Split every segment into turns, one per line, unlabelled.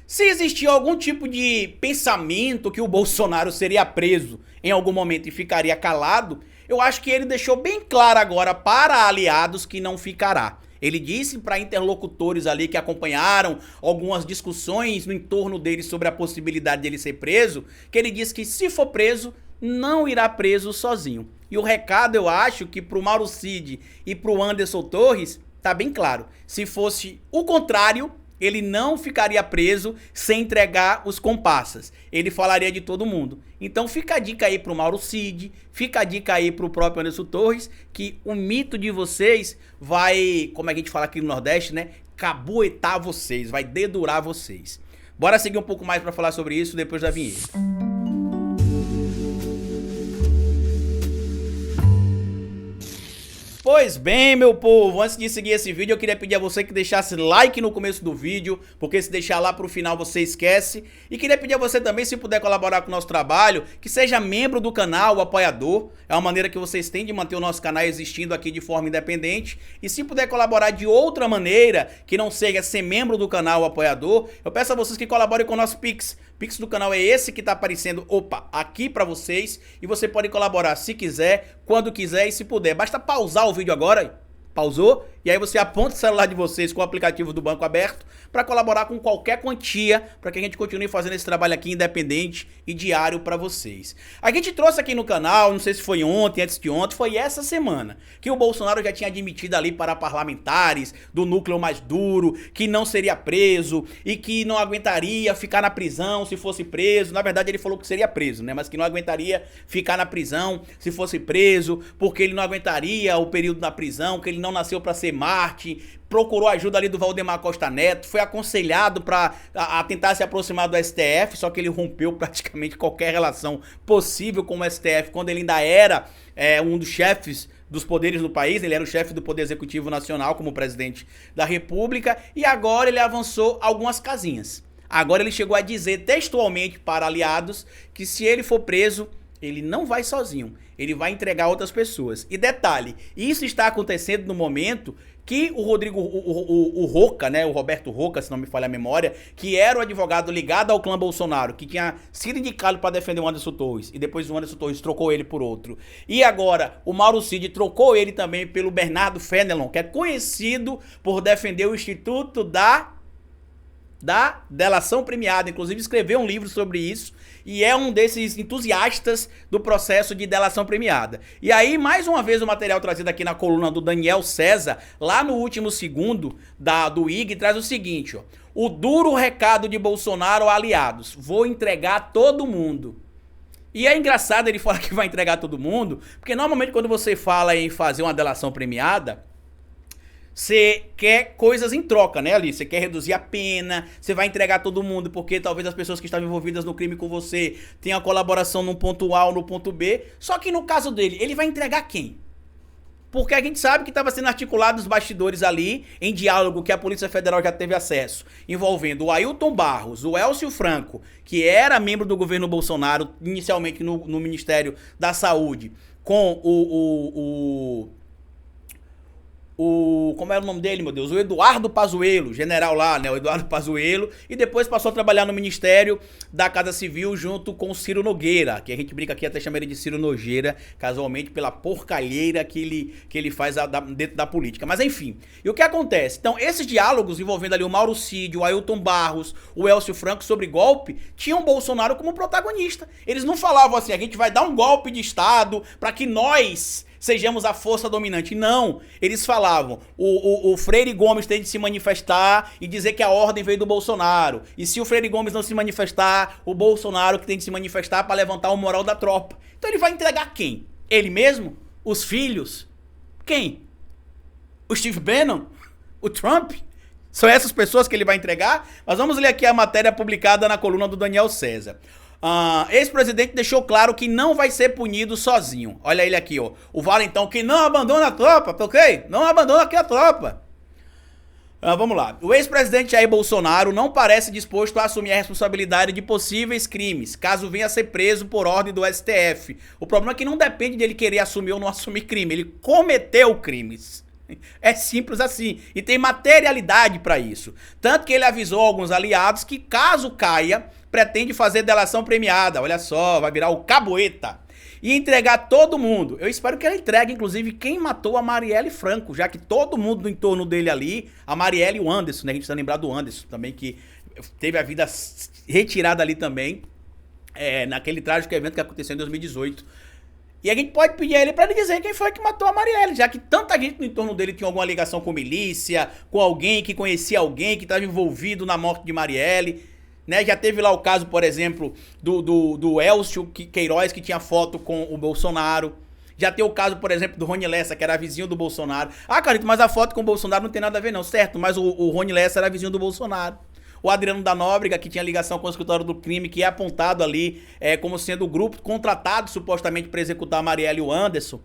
Se existia algum tipo de pensamento que o Bolsonaro seria preso em algum momento e ficaria calado, eu acho que ele deixou bem claro agora para aliados que não ficará. Ele disse para interlocutores ali que acompanharam algumas discussões no entorno dele sobre a possibilidade dele ser preso, que ele disse que se for preso, não irá preso sozinho. E o recado, eu acho que pro Mauro Cid e pro Anderson Torres tá bem claro. Se fosse o contrário, ele não ficaria preso sem entregar os comparsas. Ele falaria de todo mundo. Então fica a dica aí pro Mauro Cid, fica a dica aí pro próprio Anderson Torres, que o mito de vocês vai, como a gente fala aqui no Nordeste, né? Caboetar vocês, vai dedurar vocês. Bora seguir um pouco mais pra falar sobre isso depois da vinheta. Pois bem, meu povo, antes de seguir esse vídeo, eu queria pedir a você que deixasse like no começo do vídeo, porque se deixar lá pro final você esquece. E queria pedir a você também, se puder colaborar com o nosso trabalho, que seja membro do canal, apoiador. É uma maneira que vocês têm de manter o nosso canal existindo aqui de forma independente. E se puder colaborar de outra maneira, que não seja ser membro do canal, apoiador, eu peço a vocês que colaborem com o nosso Pix. O Pix do canal é esse que tá aparecendo, aqui pra vocês. E você pode colaborar se quiser, quando quiser e se puder. Basta pausar o vídeo agora, pausou, e aí você aponta o celular de vocês com o aplicativo do banco aberto para colaborar com qualquer quantia, para que a gente continue fazendo esse trabalho aqui independente e diário para vocês. A gente trouxe aqui no canal, não sei se foi ontem, antes de ontem, foi essa semana, que o Bolsonaro já tinha admitido ali para parlamentares do núcleo mais duro, que não seria preso e que não aguentaria ficar na prisão se fosse preso. Na verdade ele falou que seria preso, né, mas que não aguentaria ficar na prisão se fosse preso, porque ele não aguentaria o período na prisão, que ele não nasceu para ser Marte, procurou ajuda ali do Valdemar Costa Neto, foi aconselhado para tentar se aproximar do STF, só que ele rompeu praticamente qualquer relação possível com o STF quando ele ainda era um dos chefes dos poderes do país. Ele era o chefe do Poder Executivo Nacional como presidente da República, e agora ele avançou algumas casinhas. Agora ele chegou a dizer textualmente para aliados que se ele for preso, ele não vai sozinho, ele vai entregar outras pessoas. E detalhe, isso está acontecendo no momento que o Rodrigo, o Roca, né, o Roberto Roca, se não me falha a memória, que era o advogado ligado ao clã Bolsonaro, que tinha sido indicado para defender o Anderson Torres, e depois o Anderson Torres trocou ele por outro. E agora o Mauro Cid trocou ele também pelo Bernardo Fenelon, que é conhecido por defender o Instituto da delação premiada, inclusive escreveu um livro sobre isso, e é um desses entusiastas do processo de delação premiada. E aí, mais uma vez, o material trazido aqui na coluna do Daniel César, lá no último segundo do IG, traz o seguinte, ó: o duro recado de Bolsonaro a aliados: vou entregar todo mundo. E é engraçado ele falar que vai entregar todo mundo, porque normalmente quando você fala em fazer uma delação premiada, você quer coisas em troca, né, ali? Você quer reduzir a pena, você vai entregar todo mundo, porque talvez as pessoas que estavam envolvidas no crime com você tenham a colaboração no ponto A ou no ponto B. Só que no caso dele, ele vai entregar quem? Porque a gente sabe que estava sendo articulado os bastidores ali, em diálogo que a Polícia Federal já teve acesso, envolvendo o Ailton Barros, o Elcio Franco, que era membro do governo Bolsonaro, inicialmente no Ministério da Saúde, com como era o nome dele, meu Deus? O Eduardo Pazuello, general lá, né? O Eduardo Pazuello. E depois passou a trabalhar no Ministério da Casa Civil junto com o Ciro Nogueira, que a gente brinca aqui, até chama ele de Ciro Nogueira, casualmente pela porcalheira que ele faz dentro da política. Mas enfim, e o que acontece? Então, esses diálogos envolvendo ali o Mauro Cid, o Ailton Barros, o Elcio Franco sobre golpe, tinham Bolsonaro como protagonista. Eles não falavam assim: a gente vai dar um golpe de Estado para que nós sejamos a força dominante. Não, eles falavam: o Freire Gomes tem de se manifestar e dizer que a ordem veio do Bolsonaro, e se o Freire Gomes não se manifestar, o Bolsonaro que tem de se manifestar para levantar o moral da tropa. Então ele vai entregar quem? Ele mesmo? Os filhos? Quem? O Steve Bannon? O Trump? São essas pessoas que ele vai entregar? Mas vamos ler aqui a matéria publicada na coluna do Daniel César. Ex-presidente deixou claro que não vai ser punido sozinho. Olha ele aqui, ó. O Valentão, que não abandona a tropa, tá ok? Não abandona aqui a tropa. Vamos lá. O ex-presidente Jair Bolsonaro não parece disposto a assumir a responsabilidade de possíveis crimes, caso venha a ser preso por ordem do STF. O problema é que não depende dele querer assumir ou não assumir crime. Ele cometeu crimes. É simples assim. E tem materialidade para isso. Tanto que ele avisou alguns aliados que, caso caia, pretende fazer delação premiada. Olha só, vai virar o Caboeta. E entregar todo mundo. Eu espero que ele entregue, inclusive, quem matou a Marielle Franco, já que todo mundo no entorno dele ali, a Marielle e o Anderson, né? A gente precisa lembrar do Anderson também, que teve a vida retirada ali também, naquele trágico evento que aconteceu em 2018. E a gente pode pedir a ele pra ele dizer quem foi que matou a Marielle, já que tanta gente no entorno dele tinha alguma ligação com milícia, com alguém que conhecia alguém que estava envolvido na morte de Marielle, né? Já teve lá o caso, por exemplo, do Elcio Queiroz, que tinha foto com o Bolsonaro. Já tem o caso, por exemplo, do Rony Lessa, que era vizinho do Bolsonaro. Ah, Carito, mas a foto com o Bolsonaro não tem nada a ver não, certo? Mas o Rony Lessa era vizinho do Bolsonaro. O Adriano da Nóbrega, que tinha ligação com o escritório do crime, que é apontado ali como sendo o grupo contratado supostamente para executar a Marielle e o Anderson,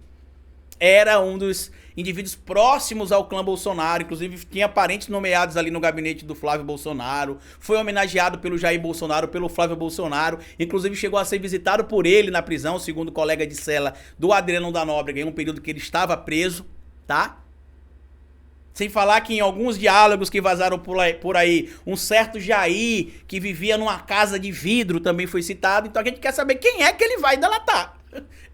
era um dos indivíduos próximos ao clã Bolsonaro, inclusive tinha parentes nomeados ali no gabinete do Flávio Bolsonaro, foi homenageado pelo Jair Bolsonaro, pelo Flávio Bolsonaro, inclusive chegou a ser visitado por ele na prisão, segundo o colega de cela do Adriano da Nóbrega, em um período que ele estava preso, tá? Sem falar que em alguns diálogos que vazaram por aí, um certo Jair, que vivia numa casa de vidro, também foi citado. Então a gente quer saber quem é que ele vai delatar.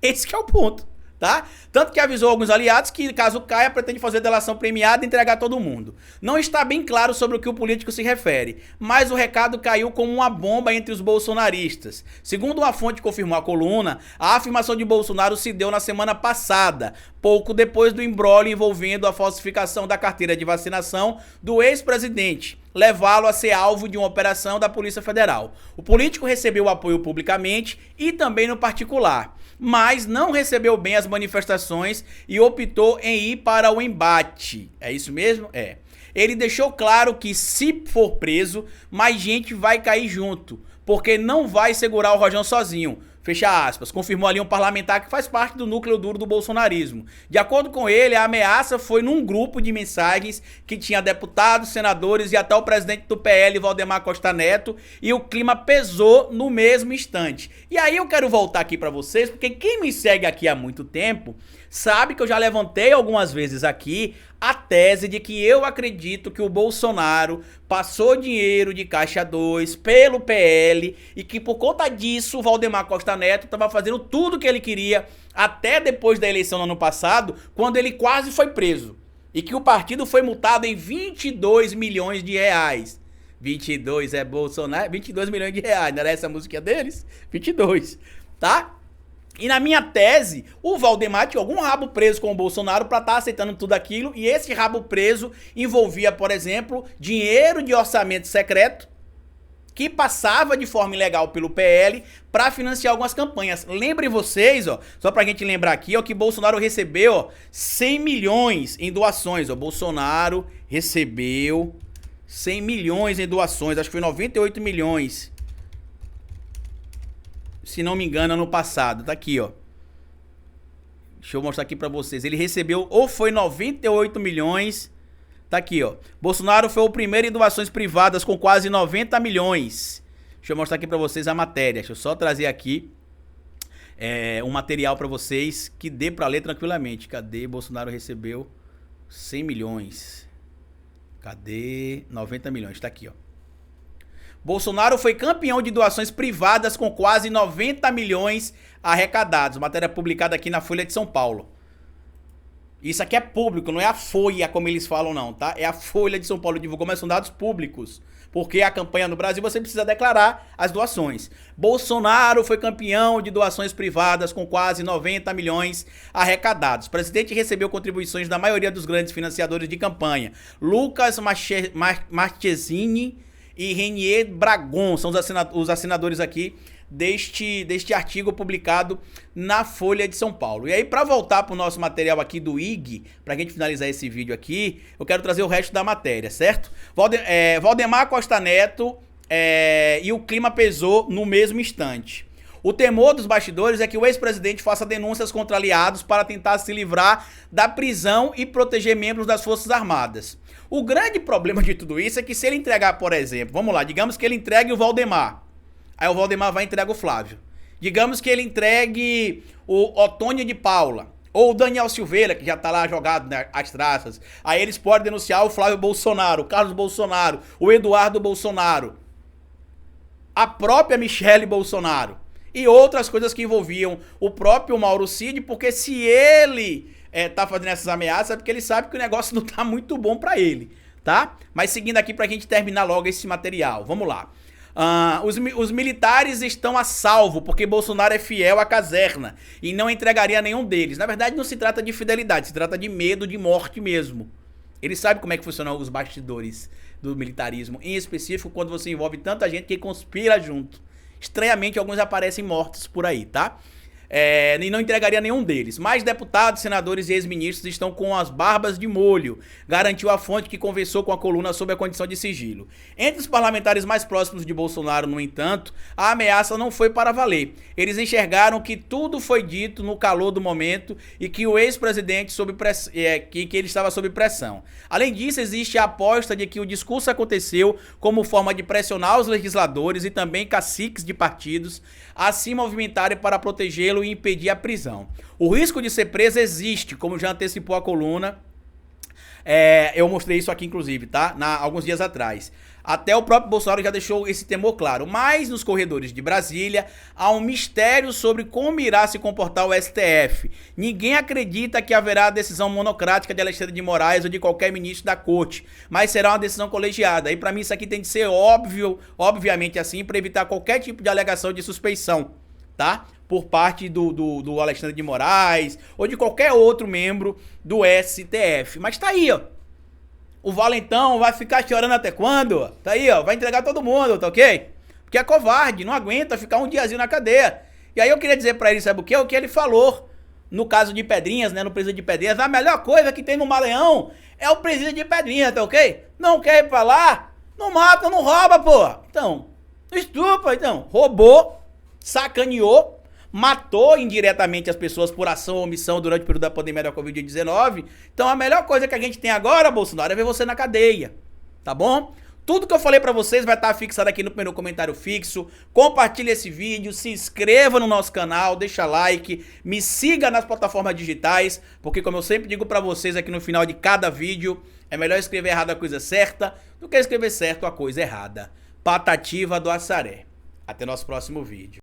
Esse que é o ponto, tá? Tanto que avisou alguns aliados que, caso caia, pretende fazer delação premiada e entregar todo mundo. Não está bem claro sobre o que o político se refere, mas o recado caiu como uma bomba entre os bolsonaristas. Segundo uma fonte que confirmou a coluna, a afirmação de Bolsonaro se deu na semana passada, pouco depois do imbróglio envolvendo a falsificação da carteira de vacinação do ex-presidente, levá-lo a ser alvo de uma operação da Polícia Federal. O político recebeu apoio publicamente e também no particular, mas não recebeu bem as manifestações e optou em ir para o embate. É isso mesmo? É. Ele deixou claro que, se for preso, mais gente vai cair junto, porque não vai segurar o rojão sozinho. Fecha aspas, confirmou ali um parlamentar que faz parte do núcleo duro do bolsonarismo. De acordo com ele, a ameaça foi num grupo de mensagens que tinha deputados, senadores e até o presidente do PL, Valdemar Costa Neto, e o clima pesou no mesmo instante. E aí eu quero voltar aqui pra vocês, porque quem me segue aqui há muito tempo sabe que eu já levantei algumas vezes aqui a tese de que eu acredito que o Bolsonaro passou dinheiro de Caixa 2 pelo PL e que por conta disso o Valdemar Costa Neto estava fazendo tudo que ele queria até depois da eleição no ano passado, quando ele quase foi preso. E que o partido foi multado em 22 milhões de reais. 22 é Bolsonaro, 22 milhões de reais, não era essa a música deles? 22, tá? E na minha tese, o Valdemar tinha algum rabo preso com o Bolsonaro pra estar aceitando tudo aquilo, e esse rabo preso envolvia, por exemplo, dinheiro de orçamento secreto, que passava de forma ilegal pelo PL para financiar algumas campanhas. Lembrem vocês, ó, só pra gente lembrar aqui, ó, que Bolsonaro recebeu, ó, 100 milhões em doações, ó. Bolsonaro recebeu 100 milhões em doações, acho que foi 98 milhões. Se não me engano, ano passado, tá aqui, ó. Deixa eu mostrar aqui pra vocês. Ele recebeu, ou foi 98 milhões, tá aqui, ó. Bolsonaro foi o primeiro em doações privadas com quase 90 milhões. Deixa eu mostrar aqui pra vocês a matéria. Deixa eu só trazer aqui um material pra vocês que dê pra ler tranquilamente. Cadê? Bolsonaro recebeu 100 milhões. Cadê? 90 milhões, tá aqui, ó. Bolsonaro foi campeão de doações privadas com quase 90 milhões arrecadados. Matéria publicada aqui na Folha de São Paulo. Isso aqui é público, não é a Folha, como eles falam não, tá? É a Folha de São Paulo, divulgou, mas são dados públicos. Porque a campanha no Brasil você precisa declarar as doações. Bolsonaro foi campeão de doações privadas com quase 90 milhões arrecadados. O presidente recebeu contribuições da maioria dos grandes financiadores de campanha. Lucas Marchesini e Renier Bragon são os assinadores aqui deste artigo publicado na Folha de São Paulo. E aí, para voltar pro nosso material aqui do IG, pra gente finalizar esse vídeo aqui, eu quero trazer o resto da matéria, certo? Valdemar Costa Neto e o clima pesou no mesmo instante. O temor dos bastidores é que o ex-presidente faça denúncias contra aliados para tentar se livrar da prisão e proteger membros das Forças Armadas. O grande problema de tudo isso é que se ele entregar, por exemplo, vamos lá, digamos que ele entregue o Valdemar, aí o Valdemar vai entregar o Flávio. Digamos que ele entregue o Otônio de Paula, Ou o Daniel Silveira, que já tá lá jogado, né, às traças. Aí eles podem denunciar o Flávio Bolsonaro, o Carlos Bolsonaro, o Eduardo Bolsonaro, a própria Michele Bolsonaro e outras coisas que envolviam o próprio Mauro Cid, porque se ele tá fazendo essas ameaças é porque ele sabe que o negócio não tá muito bom pra ele, tá? Mas seguindo aqui pra gente terminar logo esse material, vamos lá. Os militares estão a salvo porque Bolsonaro é fiel à caserna e não entregaria nenhum deles. Na verdade, não se trata de fidelidade, se trata de medo de morte mesmo. Ele sabe como é que funcionam os bastidores do militarismo, em específico quando você envolve tanta gente que conspira junto. Estranhamente, alguns aparecem mortos por aí, tá? E não entregaria nenhum deles. Mais deputados, senadores e ex-ministros estão com as barbas de molho, garantiu a fonte que conversou com a coluna sobre a condição de sigilo. Entre os parlamentares mais próximos de Bolsonaro, no entanto, a ameaça não foi para valer. Eles enxergaram que tudo foi dito no calor do momento e que o ex-presidente que ele estava sob pressão. Além disso, existe a aposta de que o discurso aconteceu como forma de pressionar os legisladores e também caciques de partidos a se movimentarem para protegê-lo e impedir a prisão. O risco de ser preso existe, como já antecipou a coluna. Eu mostrei isso aqui, inclusive, tá? Alguns dias atrás. Até o próprio Bolsonaro já deixou esse temor claro. Mas nos corredores de Brasília há um mistério sobre como irá se comportar o STF. Ninguém acredita que haverá decisão monocrática de Alexandre de Moraes ou de qualquer ministro da corte, mas será uma decisão colegiada. E para mim isso aqui tem de ser óbvio, obviamente assim, para evitar qualquer tipo de alegação de suspeição, tá? Por parte do Alexandre de Moraes ou de qualquer outro membro do STF. Mas tá aí, ó. O valentão vai ficar chorando até quando? Tá aí, ó. Vai entregar todo mundo, tá ok? Porque é covarde, não aguenta ficar um diazinho na cadeia. E aí eu queria dizer pra ele, sabe o quê? O que ele falou no caso de Pedrinhas, né? No presídio de Pedrinhas. A melhor coisa que tem no Maranhão é o presídio de Pedrinhas, tá ok? Não quer ir pra lá? Não mata, não rouba, pô. Então, estupra, então. Roubou, sacaneou, matou indiretamente as pessoas por ação ou omissão durante o período da pandemia da Covid-19. Então a melhor coisa que a gente tem agora, Bolsonaro, é ver você na cadeia, tá bom? Tudo que eu falei pra vocês vai estar fixado aqui no primeiro comentário fixo. Compartilhe esse vídeo, se inscreva no nosso canal, deixa like, me siga nas plataformas digitais, porque como eu sempre digo pra vocês aqui no final de cada vídeo, é melhor escrever errado a coisa certa do que escrever certo a coisa errada. Patativa do Assaré. Até nosso próximo vídeo.